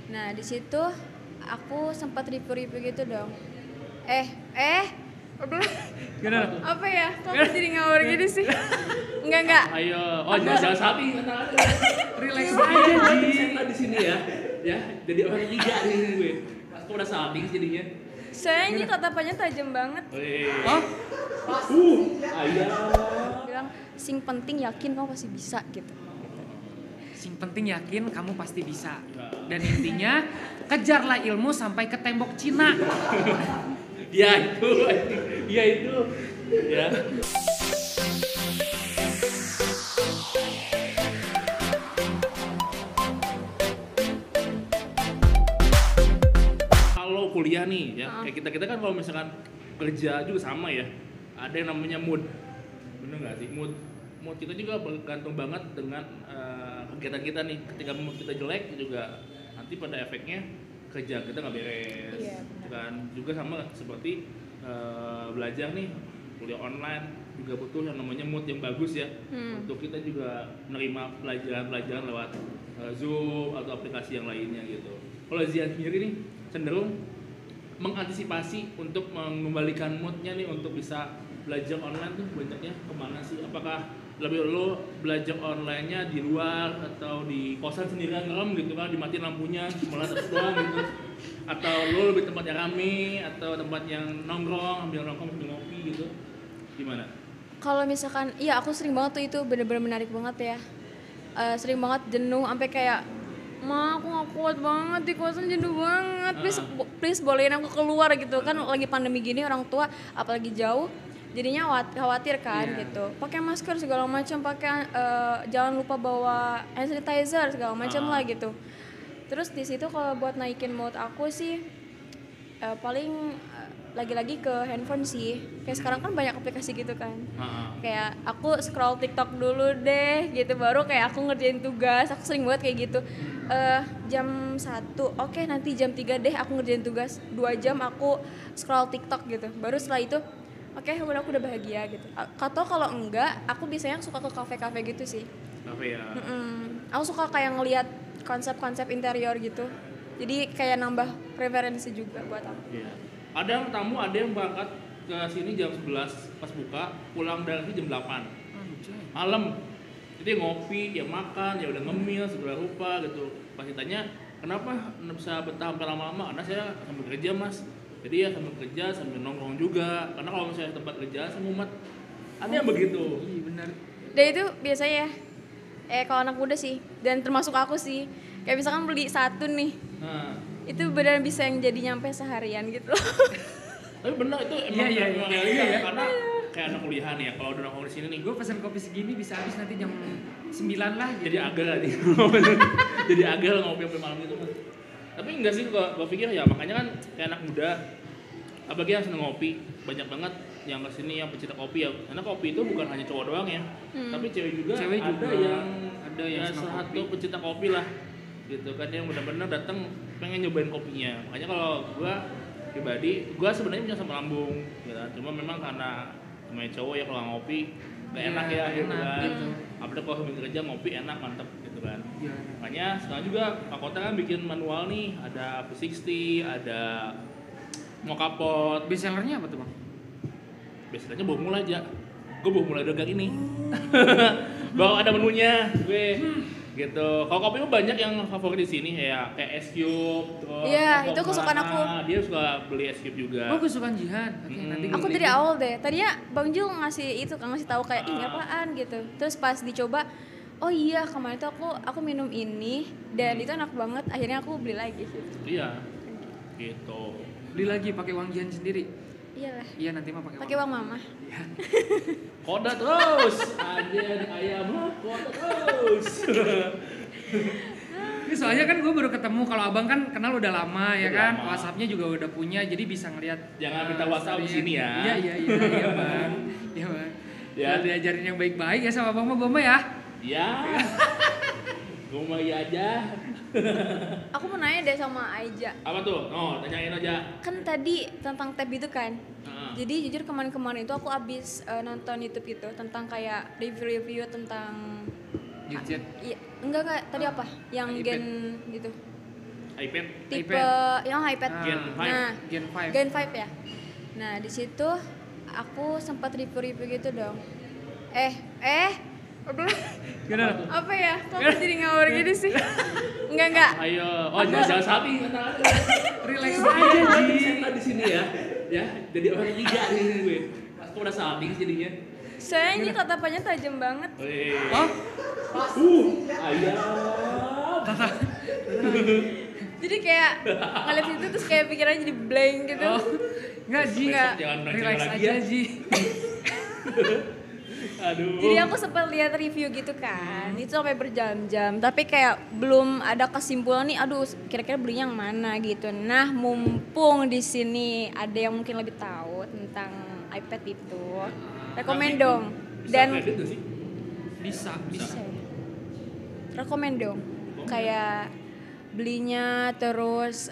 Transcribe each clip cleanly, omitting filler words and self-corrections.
Nah di situ aku sempat review-review gitu dong. Aduh, Gimana? apa ya? Kok aku jadi ngawur gitu sih? Enggak. Ayo, jangan sapi, Relax aja aja Ji. di sini ya. Ya, jadi orang ketiga nih gue. Aku udah sapi jadinya. Saya ini tatapannya tajam banget. Oh, Ayah. Bilang sing penting yakin kamu pasti bisa gitu. sing penting yakin kamu pasti bisa. Dan intinya kejarlah ilmu sampai ke tembok Cina. Ya itu. Ya. Kalau kuliah nih ya, kayak kita kan kalau misalkan kerja juga sama ya. Ada yang namanya mood. Bener nggak sih? Mood kita juga bergantung banget dengan kegiatan kita nih. Ketika mood kita jelek juga nanti pada efeknya kerja kita nggak beres. Iya, Kan juga sama seperti belajar nih, kuliah online juga butuh yang namanya mood yang bagus ya. Untuk kita juga menerima pelajaran lewat Zoom atau aplikasi yang lainnya gitu. Kalau Zian sendiri nih cenderung mengantisipasi untuk mengembalikan moodnya nih untuk bisa belajar online tuh banyaknya kemana sih? Apakah lebih lo belajar online-nya di luar atau di kosan sendirian ngerem gitu kan, dimatiin lampunya malah terus doang gitu, atau lo lebih tempat yang rame atau tempat yang nongkrong sambil ngopi gitu, gimana? Kalau misalkan, iya aku sering banget tuh itu bener-bener menarik banget ya. Sering banget jenuh sampai kayak aku gak kuat banget di kosan, jenuh banget. Please bolehin aku keluar gitu kan, lagi pandemi gini orang tua apalagi jauh. Jadinya khawatir kan gitu. Pakai masker segala macam, jangan lupa bawa hand sanitizer segala macam lah gitu. Terus di situ kalau buat naikin mood aku sih paling lagi-lagi ke handphone sih. Kayak sekarang kan banyak aplikasi gitu kan. Kayak aku scroll TikTok dulu deh gitu, baru kayak aku ngerjain tugas. Aku sering banget kayak gitu. Jam 1, oke, nanti jam 3 deh aku ngerjain tugas. 2 jam aku scroll TikTok gitu. Baru setelah itu oke, aku udah bahagia gitu. Atau kalau enggak, aku biasanya suka ke kafe-kafe gitu sih. Kafe ya. Aku suka kayak ngelihat konsep-konsep interior gitu. Jadi kayak nambah preferensi juga buat aku. Iya. Ada yang tamu, ada yang berangkat ke sini jam 11 pas buka, pulang dari sini jam 8 malam. Jadi ngopi, ya makan, ya udah ngemil segala rupa gitu. Pas ditanya, kenapa bisa bertahan sampai lama-lama? Karena saya sambil kerja mas. Jadi ya sambil kerja, sambil nongkrong juga. Karena kalau misalnya tempat kerja sama umat, ada yang begitu. iya benar. Dan itu biasanya kalau anak muda sih, dan termasuk aku sih. Kayak misalkan beli satu nih, Nah, itu benar bisa yang jadi nyampe seharian gitu loh. tapi benar itu emang Iya, emang iya, realita, iya. karena kayak anak kuliahan ya. Kalau udah nongkrong di sini nih, Gue pesan kopi segini bisa habis nanti jam 9 lah gitu. jadi agak nih. Jadi agak ngopi sampai malam itu mas. Tapi enggak sih, gue pikir ya makanya kan kayak anak muda, apalagi yang seneng ngopi, banyak banget yang kesini yang pecinta kopi ya. Karena kopi itu bukan hanya cowok doang ya, tapi cewek juga. Cewek ada juga. yang Ada yang ya, senang satu kopi. pecinta kopi lah, gitu kan, yang benar-benar datang pengen nyobain kopinya. Makanya kalau gue pribadi, gue sebenarnya punya asam lambung, gitu kan. Cuma memang karena namanya cowok ya, kalau ngopi gak Iya, enak ya, gitu enak kan. gitu. Apalagi kalau sambil kerja ngopi enak, mantep gitu kan. Iya. Makanya sekarang juga Pak Kota kan bikin manual nih, ada P60, ada mocha pot. Best sellernya apa tuh bang? Biasanya bawa mulai aja. Gue bawa mulai dagang ini. Bawa ada menunya, gue gitu. Kalau kopi mah banyak yang favorit di sini kayak es cube, terus Iya, itu Mocha. kesukaan aku. Dia suka beli es cube juga. Oh kesukaan Jihan. Oke, nanti gue Aku beli. dari awal deh. Tadinya Bang Jul ngasih tahu kayak ini apaan gitu. Terus pas dicoba, oh iya kemarin tuh aku minum ini dan itu enak banget. Akhirnya aku beli lagi gitu. Iya. Gitu. Beli lagi pakai uang Jihan sendiri. Iyalah. Iya nanti mah pakai Pakai uang mama. Iya. Koda terus. Aja ayam koda terus. Ini soalnya kan gue baru ketemu, kalau abang kan kenal udah lama ya Udah kan, lama. WhatsApp-nya juga udah punya, jadi bisa ngeliat. Jangan minta WhatsApp di sini ya. Iya bang, iya bang. Ya. Ya. Diajarin yang baik-baik ya sama abang mah gue mah ya. Ya. Gue mau iya aja. Aku mau nanya deh sama Aija. Apa tuh? Oh, tanyain aja. Kan tadi tentang tab itu kan. Heeh. Jadi jujur kemarin itu aku abis nonton YouTube itu tentang kayak review-review tentang Gadget. iya, enggak tadi apa? Yang iPad. gen gitu. iPad. Tipe yang iPad. Gen 5. Nah, Gen 5. Gen 5 ya. Nah, di situ aku sempat review-review gitu dong. Aduh, Gimana? apa ya? Kok aku jadi ngawur gitu sih? Enggak. Ayo, jangan sapi kata. Relax Aja aja, Ji. Ji. Di sini ya. Ya, jadi orang tiga nih gue. Aku udah sapi jadinya. Soalnya ini tatapannya tajam banget. Oh, Ayam. Jadi kayak ngeliat itu terus kayak pikirannya jadi blank gitu. oh. Enggak, Ji. Enggak. Jangan melenceng Relax lagi aja, ya. Ji. Aduh. Jadi aku sempat lihat review gitu kan, itu sampai berjam-jam, tapi kayak belum ada kesimpulan nih, aduh kira-kira beli yang mana gitu. Nah, mumpung di sini ada yang mungkin lebih tahu tentang iPad itu, rekomen dong. Dan kredit nggak sih? Bisa. rekomen dong. Kayak belinya terus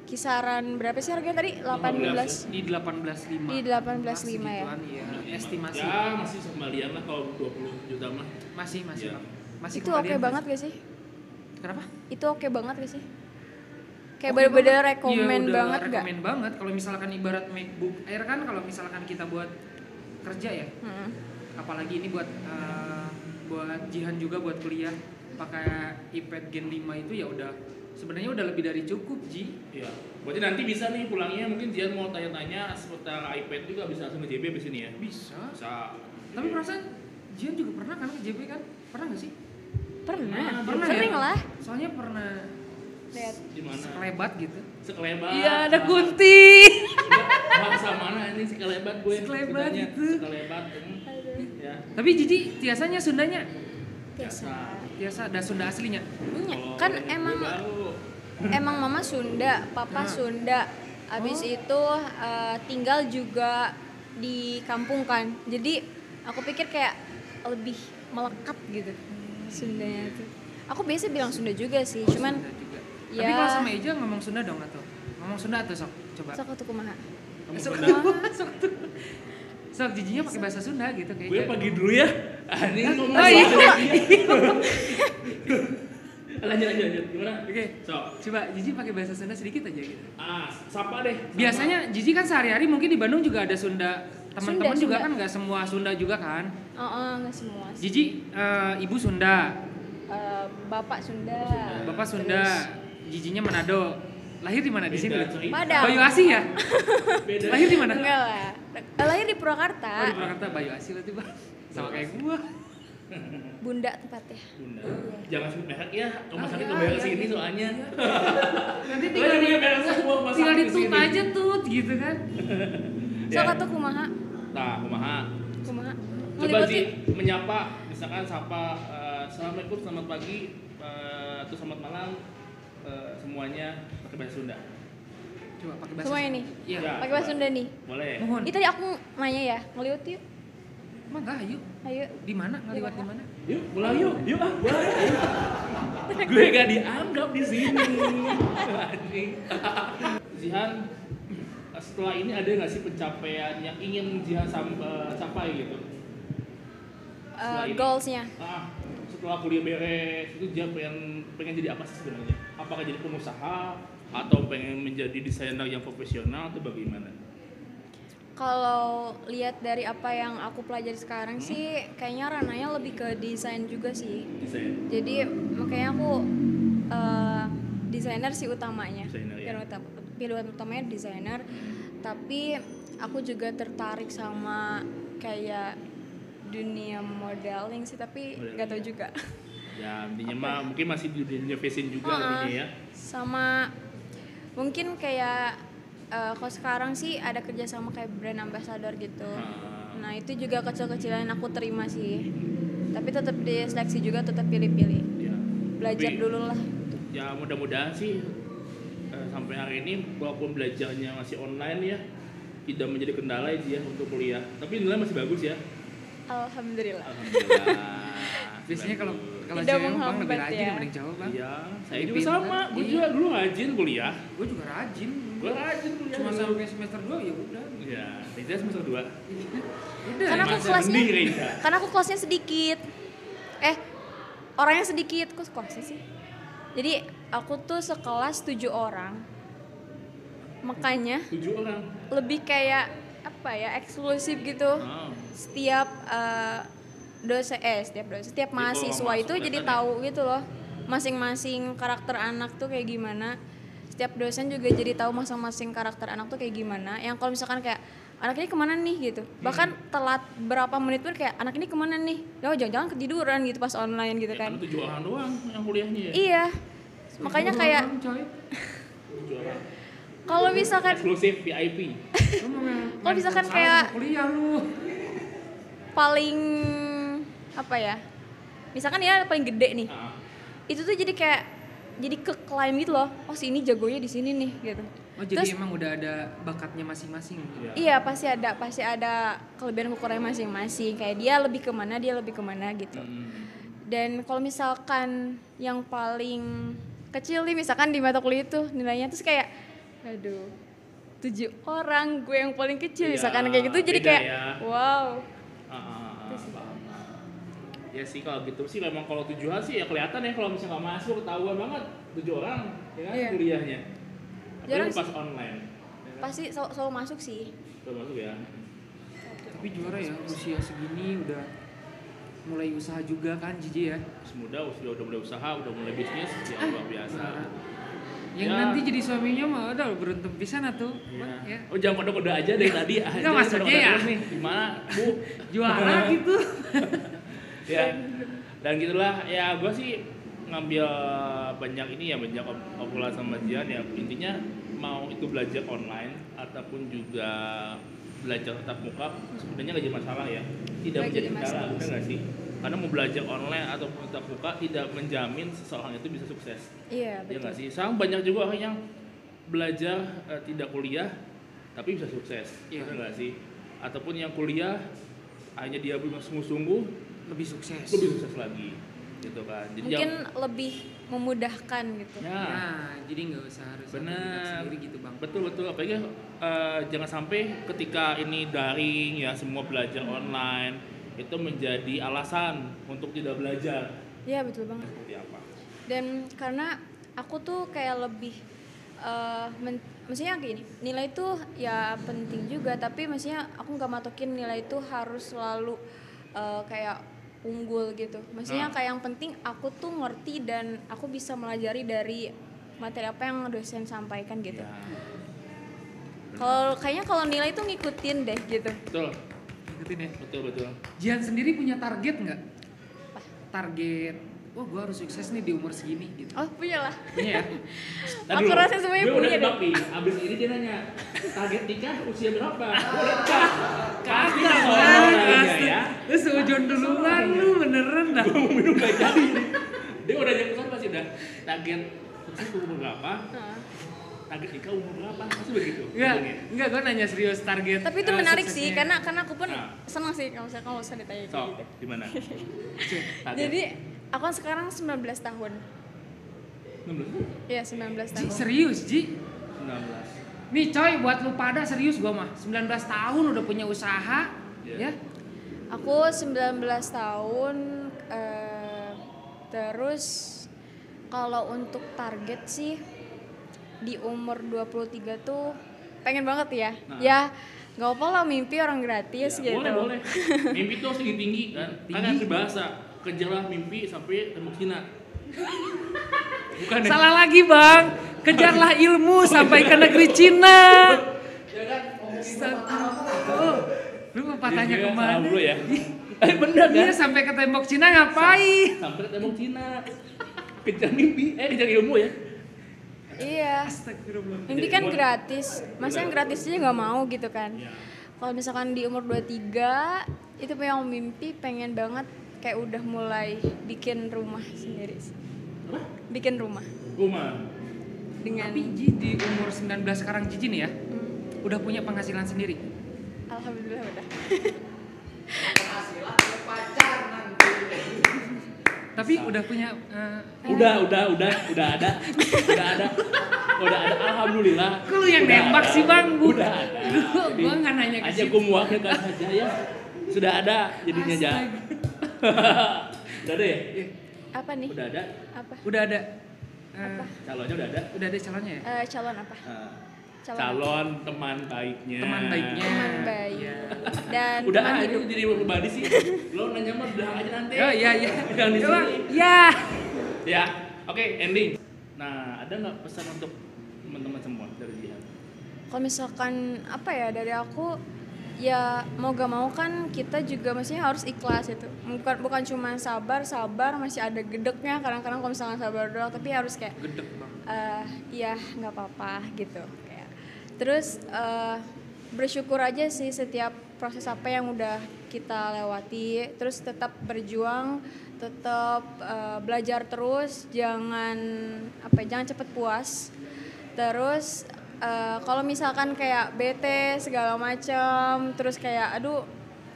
kisaran berapa sih harganya tadi? 18 Di 18.5. Di 18.5 ya. Iya, estimasi. Ya, masih sekembalian lah kalau 20 juta mah. Masih. Iya. Masih Itu oke kembalian, banget Mas. gak sih? Kenapa? Itu oke banget gak sih? Kayak Oke bener-bener banget. rekomen Iya, udah banget gak? rekomen banget. Kalau misalkan ibarat MacBook Air kan kalau misalkan kita buat kerja ya. Apalagi ini buat Jihan juga buat kuliah pakai iPad Gen 5 itu ya udah sebenarnya udah lebih dari cukup, Ji. Iya. Berarti nanti bisa nih pulangnya mungkin Jian mau tanya-tanya seputar iPad juga bisa langsung ke JB di sini ya. Bisa. Bisa. Tapi perasaan Jihan juga pernah kan ke JB kan? Pernah nggak sih? Pernah Pernah sering ya? lah. Soalnya pernah Lihat. Di mana? sekelebat gitu. Sekelebat. Iya, ada gunting. Enggak, bahasa mana ini sekelebat gue. Sekelebat Sundanya. gitu. Sekelebat. Ya. Tapi Jiji tiasanya Sundanya Biasa. biasa ada Sunda aslinya. Iya, Oh, kan gue emang baru. emang mama Sunda, papa Sunda. Abis itu tinggal juga di kampung kan. Jadi aku pikir kayak lebih melekat gitu Sundanya tuh. Aku biasa bilang Sunda juga sih, cuman Sunda juga. ya. Tapi kalau sama Eja ngomong Sunda dong atau? Ngomong Sunda atau sok? Coba. sok atuh kumaha. Kamu Sok Sunda. sok tuh. Sok Jijinya pakai bahasa Sunda gitu kayak. Gue pagi dulu ya. Ini ngomong Oh, iya. Lanjut. Gimana? Oke. Sok. Coba Jiji pakai bahasa Sunda sedikit aja gitu. Sapa deh. Biasanya Jiji kan sehari-hari mungkin di Bandung juga ada Sunda. Teman-teman juga Sunda. kan nggak semua Sunda juga kan. Nggak semua sih. Jiji ibu Sunda, Bapak Sunda. bapak Sunda, Jijinya Manado. Lahir di mana di sini? Beda, coy. Padang. Bayu Asih ya? Beda. Lahir di mana? Enggak lah. Lahir di Purwakarta. Oh, di Purwakarta Bayu Asih berarti, Bang. Sama kayak gua. Bunda tempatnya. Bunda. Jangan sebut merek ya. Rumah sakit iya, kebayang iya, sini iya. soalnya. Nanti Gue yang punya merek semua rumah tinggal sakit ditut sini. aja tut gitu kan. Sok atuh kumaha? Nah, kumaha. Kumaha? Coba Ngeliputi. Ji menyapa, misalkan sapa Assalamualaikum, selamat pagi, atau selamat malam, semuanya pakai bahasa Sunda. Coba pakai bahasa. Semuanya nih? Iya. Ya. Pakai bahasa Sunda nih. Boleh. Mohon. Ini tadi aku nanya ya, ngeliut yuk. Emang enggak, ayo. Ayo. Di mana? Ngeliwat di mana? Yuk, mulai yuk. Yuk mulai. Gue gak dianggap di sini. Anjing. Zihan, setelah ini ada nggak sih pencapaian yang ingin Zihan capai gitu? Setelah ini. Goalsnya. Setelah kuliah beres itu dia pengen jadi apa sih sebenarnya? Apakah jadi pengusaha atau pengen menjadi desainer yang profesional atau bagaimana? Kalau lihat dari apa yang aku pelajari sekarang sih, kayaknya ranahnya lebih ke desain juga sih. Desain. Jadi makanya aku desainer sih utamanya. Desainer, ya. Pilihan utamanya desainer. Tapi aku juga tertarik sama kayak dunia modeling sih, tapi nggak tahu juga. Ya intinya mah mungkin masih di dunia fashion juga intinya ya. Sama mungkin kayak kalau sekarang sih ada kerja sama kayak brand ambassador gitu. Nah itu juga kecil-kecilan aku terima sih. Tapi tetap diseleksi juga, tetap pilih-pilih. Ya. Belajar Tapi, dulu lah. Ya mudah-mudahan sih sampai hari ini walaupun belajarnya masih online ya tidak menjadi kendala ya untuk kuliah. Tapi nilai masih bagus ya. Alhamdulillah. Alhamdulillah. Biasanya kalau Tidak cewek Bang menghambat lebih rajin ya. dibanding cowok, Bang. Iya, saya Lebih juga sama. pintar. Gue Iya. juga dulu rajin kuliah. Gue juga rajin. Gue rajin kuliah. Cuma dulu. sampai semester 2 ya udah. Ya, Reza semester 2. Udah. Karena aku Masa kelasnya, mending, Reza. karena aku kelasnya sedikit. Orangnya sedikit, kok kelasnya sih? Jadi aku tuh sekelas 7 orang. Makanya 7 orang. lebih kayak apa ya, eksklusif gitu. Oh. Setiap setiap mahasiswa masuk itu jadi kelihatan tahu gitu loh. Masing-masing karakter anak tuh kayak gimana. Setiap dosen juga jadi tahu masing-masing karakter anak tuh kayak gimana. Yang kalau misalkan kayak anak ini kemana nih gitu. Bahkan telat berapa menit pun kayak anak ini kemana nih. Oh jangan-jangan ketiduran gitu pas online gitu kan. Karena 7 orang doang yang kuliahnya ya. Iya. Makanya kayak coy. 7 orang. kalau misalkan Eksklusif VIP. Kalau misalkan kayak- kuliah lu. paling apa ya? Misalkan ya paling gede nih. Ah. Itu tuh jadi kayak jadi keklaim gitu loh. Oh, si ini jagonya di sini nih gitu. Oh jadi Terus- emang udah ada bakatnya masing-masing. Iya, pasti ada kelebihan kekurangan masing-masing. Kayak dia lebih kemana gitu. Dan kalau misalkan yang paling kecil nih, misalkan di mata kuliah itu nilainya terus kayak, aduh, 7 orang gue yang paling kecil, Iya, misalkan kayak gitu, jadi beda kayak, ya. wow. Paham. Ya sih kalau gitu sih memang kalau 7 hal sih ya kelihatan ya kalau misalnya nggak masuk ketahuan banget 7 orang ya kan Iya. kuliahnya. Jarang Apalagi pas online. Ya kan? Pasti selalu masuk sih. Udah masuk ya. Tapi juara ya usia segini udah mulai usaha juga kan Jiji ya. Udah mulai usaha, udah mulai bisnis ya luar biasa. Yang Ya. nanti jadi suaminya mah udah beruntung pisan atuh. Iya. Ya. Oh jangan kode-kode aja dari tadi aja. Enggak, maksudnya kode-kode ya. terus nih. Gimana Bu? Juara gitu. Ya. Dan gitulah ya gue sih ngambil banyak obrolan sama Jian ya intinya mau itu belajar online ataupun juga belajar tatap muka sebenarnya nggak jadi masalah ya, tidak Nggak menjadi jadi kendala, masalah. benar nggak sih? Karena mau belajar online ataupun tatap muka tidak menjamin seseorang itu bisa sukses. Iya, Ya betul. nggak sih? Sekarang banyak juga orang yang belajar tidak kuliah tapi bisa sukses, Iya. benar nggak sih? Ataupun yang kuliah hanya dia sungguh-sungguh Lebih sukses. lebih sukses lagi, gitu kan? Jadi Mungkin lebih memudahkan gitu. ya, Nah, jadi nggak usah harus benar. otodidak sendiri gitu bang. Betul apalagi jangan sampai ketika ini daring ya semua belajar online itu menjadi alasan untuk tidak belajar. Iya, betul banget. Seperti apa? Dan karena aku tuh kayak lebih maksudnya gini, nilai itu ya penting juga, tapi maksudnya aku nggak matokin nilai itu harus selalu kayak unggul gitu. Maksudnya kayak yang penting aku tuh ngerti dan aku bisa melajari dari materi apa yang dosen sampaikan gitu. Ya, Kalau nilai itu ngikutin deh gitu. betul, Ikutin ya. betul. Jian sendiri punya target nggak? Target. Wah, gue harus sukses nih di umur segini gitu. Oh, punya lah. Punya ya? Aku rasa semuanya gue punya udah deh. tebak nih, abis ini dia nanya target nikah usia berapa? Udah nikah. Kagak lah, ya. Lu seujon duluan lu beneran dah. Gue mau minum gak jadi nih. Dia udah nyebutan pasti udah target sukses umur berapa? Heeh. Target nikah umur berapa? Pasti begitu. Enggak, gue nanya serius target. Tapi itu menarik sih, suksesnya. karena aku pun Nah. senang sih kalau usah ditanya kayak So, gitu. gimana? Jadi aku kan sekarang 19 tahun. 16? Iya, 19 Ji, tahun. serius Ji? 19. Nih coy, buat lu pada serius gua mah 19 tahun udah punya usaha. Iya. Ya. Aku 19 tahun terus kalau untuk target sih di umur 23 tuh pengen banget ya. Nah. Ya, nggak apa lah mimpi orang gratis Ya, gitu. boleh. Mimpi itu harus tinggi kan? Kan Tinggi. ada bahasa, kejarlah mimpi sampai tembok Cina. Bukan ya? Salah lagi, Bang. Kejarlah ilmu sampai ke negeri Cina. Ya kan? Oh, lu mau patahnya Iya, kemana? salah dulu ya. Bener kan? Iya, sampai ke tembok Cina ngapain? Sampai tembok Cina. Kejar mimpi, kejar ilmu ya. Iya. Astagfirullah. Mimpi kan gratis. Masa yang gratis aja nggak mau gitu kan. Iya. Kalau misalkan di umur 23 itu yang mimpi pengen banget kayak udah mulai bikin rumah sendiri. Apa? Bikin rumah Rumah. dengan Tapi Ji di umur 19 sekarang Ji nih ya, udah punya penghasilan sendiri. alhamdulillah udah. Tapi udah punya Udah ada. Udah ada. Alhamdulillah. Kok lu yang Udah nembak ada. sih, Bang? Udah ada. Gua nggak nanya ke Aja situ. gue mewakilkan saja ya. Sudah ada jadinya aja. Astaga. Udah ada ya? Apa nih? Udah ada. Apa? Udah ada. Calonnya udah ada. Udah ada calonnya ya? Calon apa? Calon teman baiknya. Teman baiknya. Teman baik. Iya. Dan Udah teman aja hidup. jadi pribadi sih. Lo nanya mah udah aja nanti. Oh iya. Yang di Coba. sini. Ya. Ya, oke, ending. Nah, ada nggak pesan untuk teman-teman semua dari Jihan? Kalau misalkan apa ya dari aku, ya mau gak mau kan kita juga maksudnya harus ikhlas itu. Bukan cuma sabar masih ada gedeknya kadang-kadang kalau misalkan sabar doang, tapi harus kayak Gedek bang. iya nggak apa-apa gitu kayak. Terus bersyukur aja sih setiap proses apa yang udah kita lewati, terus tetap berjuang, tetap belajar terus, jangan cepet puas. Terus kalau misalkan kayak bete segala macam, terus kayak aduh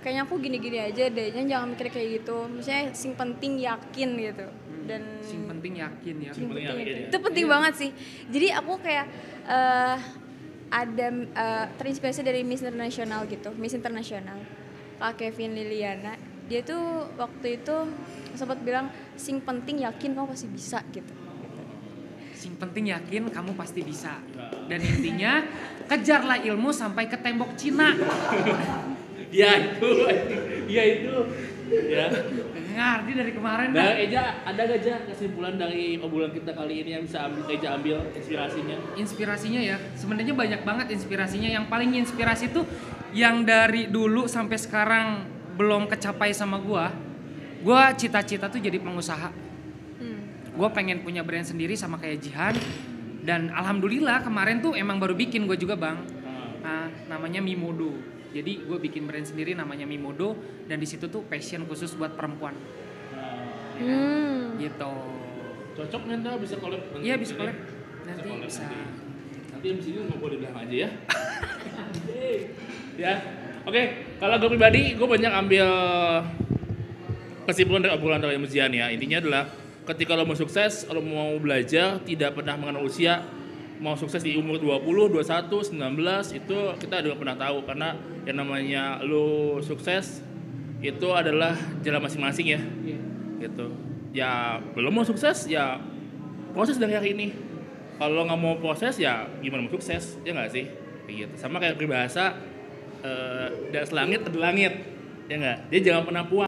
kayaknya aku gini-gini aja deh, jangan mikir kayak gitu. Maksudnya sing penting yakin gitu. Dan Sing penting yakin ya. Sing penting yakin ya. itu penting banget sih. Jadi aku kayak ada terinspirasi dari Miss International gitu, Miss International Kak Kevin Liliana. Dia tuh waktu itu sempat bilang sing penting yakin kamu pasti bisa gitu. Sing penting yakin kamu pasti bisa. Dan intinya kejarlah ilmu sampai ke tembok Cina. Ya itu. Ya. Ngerti dari kemarin Nah, dah. Eja, ada gak aja kesimpulan dari obrolan kita kali ini yang bisa Eja ambil inspirasinya? Inspirasinya ya, sebenarnya banyak banget inspirasinya. Yang paling inspirasi tuh yang dari dulu sampai sekarang belum kecapai sama gua cita-cita tuh jadi pengusaha. Gua pengen punya brand sendiri sama kayak Jihan. Dan alhamdulillah kemarin tuh emang baru bikin gua juga bang. Namanya Mimodo. Jadi gue bikin brand sendiri namanya Mimodo, dan di situ tuh passion khusus buat perempuan. Gitu. Cocok nanti bisa collab. Iya bisa collab. Nanti collab bisa. Nanti di sini nggak boleh bilang aja ya. Ya, oke. Kalau gue pribadi, gue banyak ambil kesimpulan dari obrolan dari Jihan ya. Intinya adalah ketika lo mau sukses, lo mau belajar, tidak pernah mengenal usia. Mau sukses di umur 20, 21, 19 itu kita juga pernah tahu, karena yang namanya lo sukses itu adalah jalan masing-masing ya. Gitu. Ya belum mau sukses ya proses dari hari ini. Kalau nggak mau proses ya gimana mau sukses, ya nggak sih? Kayak gitu. Sama kayak peribahasa dari langit ada langit, ya nggak? Dia jangan pernah puas.